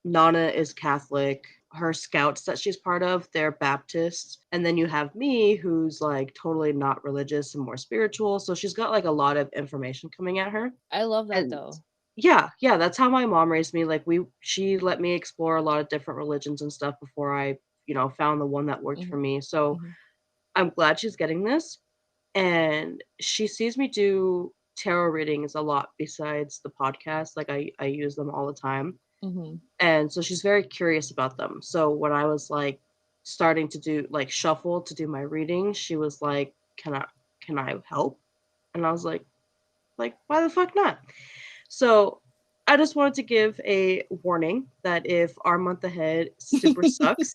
Nana is Catholic. Her scouts that she's part of, they're Baptists. And then you have me, who's like totally not religious and more spiritual. So she's got like a lot of information coming at her. I love that And though. yeah, yeah, that's how my mom raised me. Like she let me explore a lot of different religions and stuff before I, found the one that worked for Hmm. me. So Hmm. I'm glad she's getting this. And she sees me do tarot readings a lot besides the podcast. Like I use them all the time, Hmm. and so she's very curious about them. So when I was like starting to do like shuffle to do my reading, she was like, can I help?" And I was like why the fuck not? So I just wanted to give a warning that if our month ahead super sucks,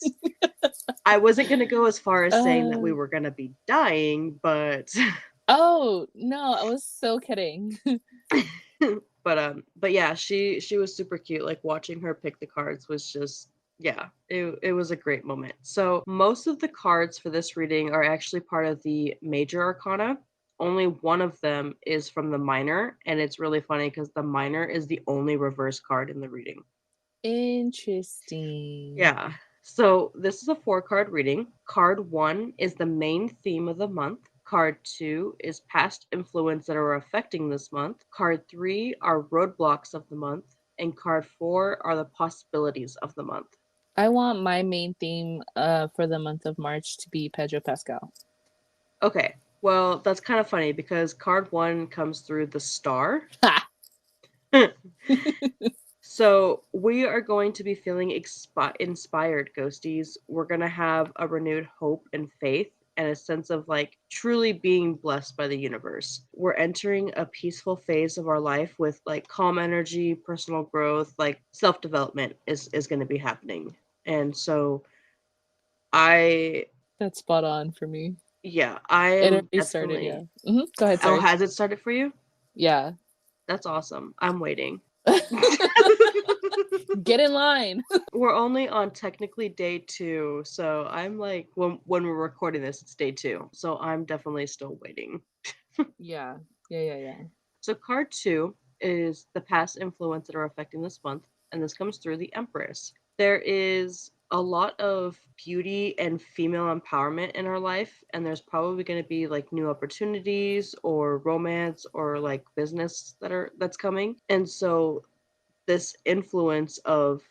I wasn't going to go as far as saying that we uh, were going to be dying, but oh no, I was so kidding. but yeah, she was super cute. Like watching her pick the cards was just, yeah, it was a great moment. So most of the cards for this reading are actually part of the major arcana. Only one of them is from the minor, and it's really funny because the minor is the only reverse card in the reading. Interesting. Yeah. So this is a 4 card reading. Card 1 is the main theme of the month. Card 2 is past influence that are affecting this month. Card 3 are roadblocks of the month. And card 4 are the possibilities of the month. I want my main theme for the month of March to be Pedro Pascal. Okay. Well, that's kind of funny because card 1 comes through the star. Ha! So we are going to be feeling inspired, ghosties. We're going to have a renewed hope and faith and a sense of like truly being blessed by the universe. We're entering a peaceful phase of our life with like calm energy, personal growth, like self-development is going to be happening. And so I That's spot on for me. yeah, I It am already started, yeah. definitely. Go ahead, Oh, sorry. has it started for you? Yeah. That's awesome. I'm waiting. Get in line. We're only on technically day 2, so I'm like when we're recording this, it's day 2. So I'm definitely still waiting. Yeah. Yeah. So card 2 is the past influence that are affecting this month, and this comes through the Empress. There is a lot of beauty and female empowerment in our life, and there's probably going to be like new opportunities or romance or like business that's coming. And so this influence of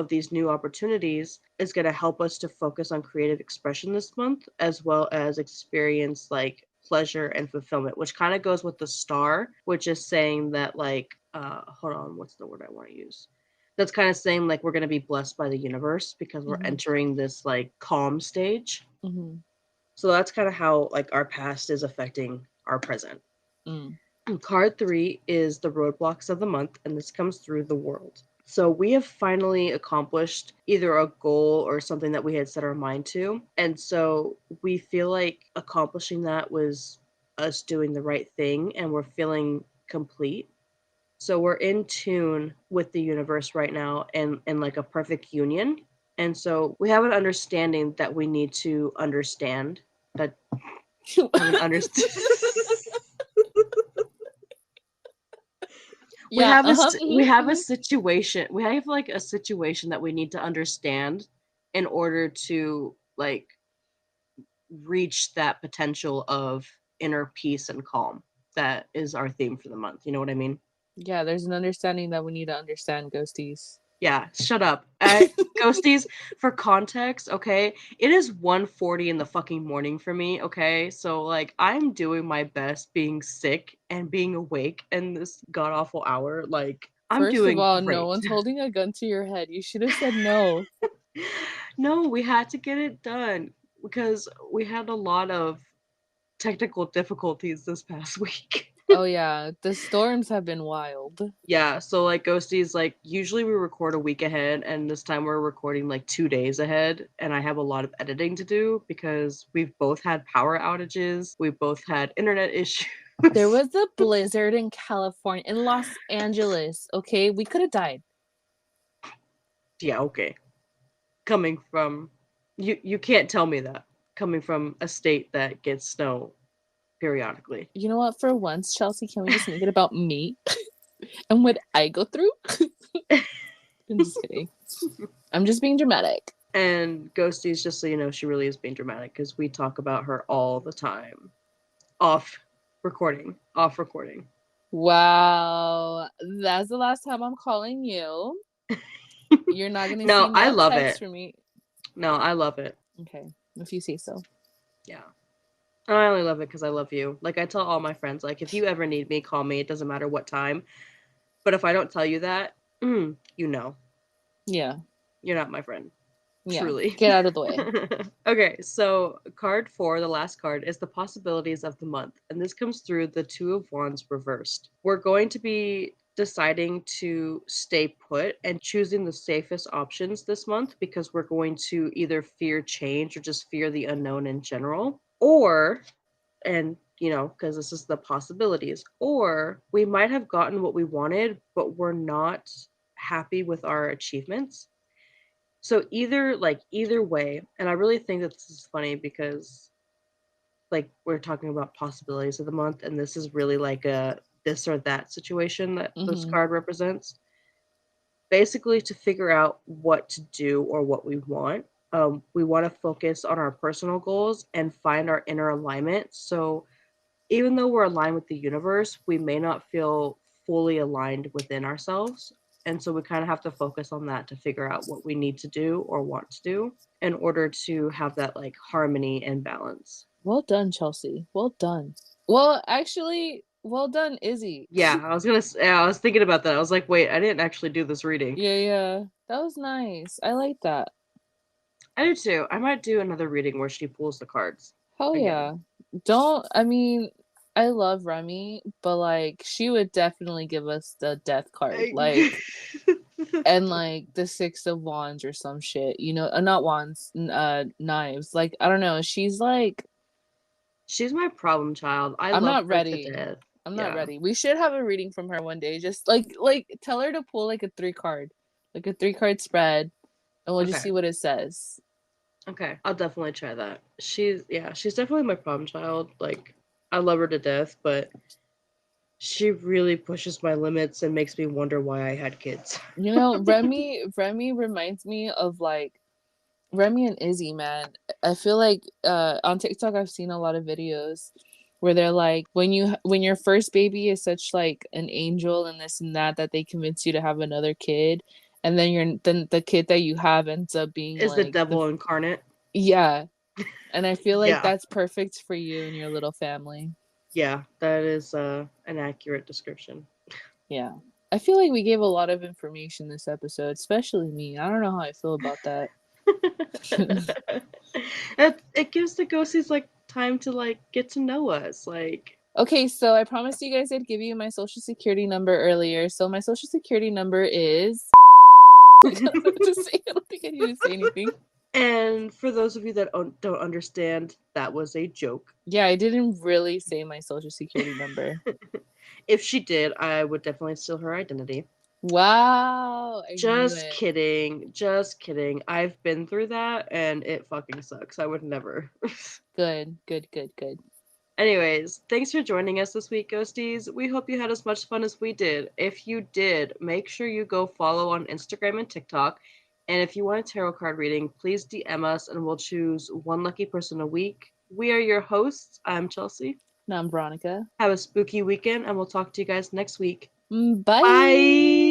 these new opportunities is going to help us to focus on creative expression this month as well as experience like pleasure and fulfillment, which kind of goes with the star, which is saying that like hold on, what's the word I want to use? That's kind of saying like we're going to be blessed by the universe because we're Hmm. entering this like calm stage. Hmm. So that's kind of how like our past is affecting our present. Mm. And card 3 is the roadblocks of the month, and this comes through the world. So we have finally accomplished either a goal or something that we had set our mind to. And so we feel like accomplishing that was us doing the right thing, and we're feeling complete. So we're in tune with the universe right now and in like a perfect union. And so we have an understanding that we need to understand that have an understand Yeah, we have a mhm. situation. We have like a situation that we need to understand in order to like reach that potential of inner peace and calm. That is our theme for the month. You know what I mean? Yeah, there's an understanding that we need to understand ghosties. Yeah, shut up. Ghosties, for context, okay? It is 1:40 in the fucking morning for me, okay? So like I'm doing my best being sick and being awake in this god awful hour. Like I'm First of doing all, no great. one's holding a gun to your head. You should have said no. No, we had to get it done because we had a lot of technical difficulties this past week. Oh yeah, the storms have been wild. Yeah, so like Ghosties, like usually we record a week ahead, and this time we're recording like 2 days ahead, and I have a lot of editing to do because we've both had power outages, we've both had internet issues. There was a blizzard in California, in Los Angeles. Okay, we could have died. Yeah, okay. Coming from you can't tell me that. Coming from a state that gets snow periodically. You know what? For once, Chelsea, can we just make it about me and what I go through? I'm just kidding. I'm just being dramatic. And Ghosties, just so you know, she really is being dramatic because we talk about her all the time. Off recording. Off recording. Wow, that's the last time I'm calling you. You're not gonna see No, I no love text it. from me. No, I love it. Okay, if you say so. Yeah. I only love it because I love you. Like I tell all my friends, like if you ever need me, call me. It doesn't matter what time. But if I don't tell you that, you know, Yeah, you're not my friend. yeah. Truly. Get out of the way. Okay, so card 4, the last card, is the possibilities of the month. And this comes through the Two of Wands reversed. We're going to be deciding to stay put and choosing the safest options this month because we're going to either fear change or just fear the unknown in general. Or, and you know, because this is the possibilities, or we might have gotten what we wanted, but we're not happy with our achievements. So either way, and I really think that this is funny because like we're talking about possibilities of the month, and this is really like a this or that situation that this Mm-hmm. card represents. Basically, to figure out what to do or what we want, we want to focus on our personal goals and find our inner alignment. So even though we're aligned with the universe, we may not feel fully aligned within ourselves. And so we kind of have to focus on that to figure out what we need to do or want to do in order to have that like harmony and balance. Well done, Chelsea. Well done. Well, actually, well done, Izzy. Yeah, I was thinking about that. I was like, wait, I didn't actually do this reading. Yeah, yeah. That was nice. I like that. I do too. I might do another reading where she pulls the cards Hell again. yeah. Don't, I mean, I love Remy, but like, she would definitely give us the death card. Like, and like the Six of Wands or some shit, you know, not wands, knives. Like, I don't know. She's like, She's my problem child. I I'm love not her to ready. death. I'm not Yeah. ready. We should have a reading from her one day. Just like tell her to pull like a 3 card, like a 3 card spread, and we'll just Okay. see what it says. Okay, I'll definitely try that. She's definitely my problem child. Like, I love her to death, but she really pushes my limits and makes me wonder why I had kids. You know, Remy reminds me of like Remy and Izzy, man. I feel like on TikTok I've seen a lot of videos where they're like when your first baby is such like an angel and this and that that they convince you to have another kid, and then the kid that you have ends up being Is the like the devil incarnate? yeah. And I feel like Yeah, that's perfect for you and your little family. yeah, that is an accurate description. Yeah. I feel like we gave a lot of information this episode, especially me. I don't know how I feel about that. It gives the ghosties like time to like get to know us. Like, Okay, so I promised you guys I'd give you my social security number earlier. So my social security number is I don't know what to say. I don't think I need to say anything. and for those of you that don't understand, that was a joke. Yeah, I didn't really say my social security number. If she did, I would definitely steal her identity. Wow, I knew Just it. kidding. Just kidding. I've been through that and it fucking sucks. I would never. Good, good, good, good. Anyways, thanks for joining us this week, Ghosties. We hope you had as much fun as we did. If you did, make sure you go follow on Instagram and TikTok. And if you want a tarot card reading, please DM us and we'll choose one lucky person a week. We are your hosts. I'm Chelsea. Now I'm Veronica. Have a spooky weekend and we'll talk to you guys next week. Bye. Bye.